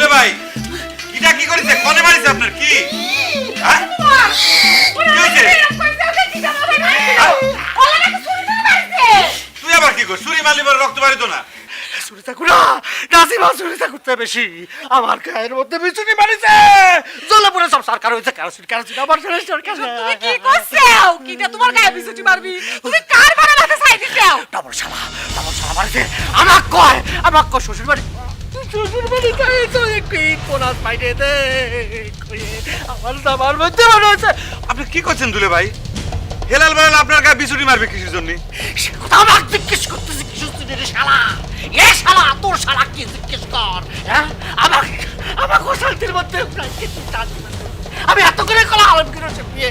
দুলে ভাই কিটা কি করেছে কোনে মারিছে আপনার কি হ্যাঁ কি হইছে তুই আবার কি কর ছুরি মারলি বড় রক্ত বাড়িতো না ছুরি চাকুরা নাসিমা ছুরি চাকুরতে বেশি আমার গায়ের মধ্যে বিছুনি মারিছে জ্বলে পুরো সব সরকার হয়েছে কেরোসিন কেরোসিন আমার শেষ সরকার তুমি কি করছো কিটা তোমার গায়ে বিছুটি মারবি তুমি কার বাড়া লাতে ছাই দিছো ডবল শালা মারিছে আমাক কয় শ্বশুর বাড়ি যাই তো একটু ইট বোনাস পাইতে দে আমার দাবার মধ্যে মনে হচ্ছে আপনি কি করছেন দুলে ভাই হেলাল বেলাল আপনার গায়ে বিছুটি মারবে কিসের জন্য সে কথা আমাকে জিজ্ঞেস করতেছে কি শুনছিস রে শালা এ শালা তোর শালা কি জিজ্ঞেস কর হ্যাঁ আমার শান্তির মধ্যে প্রায় কিছু আমি এত করে কলা আলমগীর বিয়ে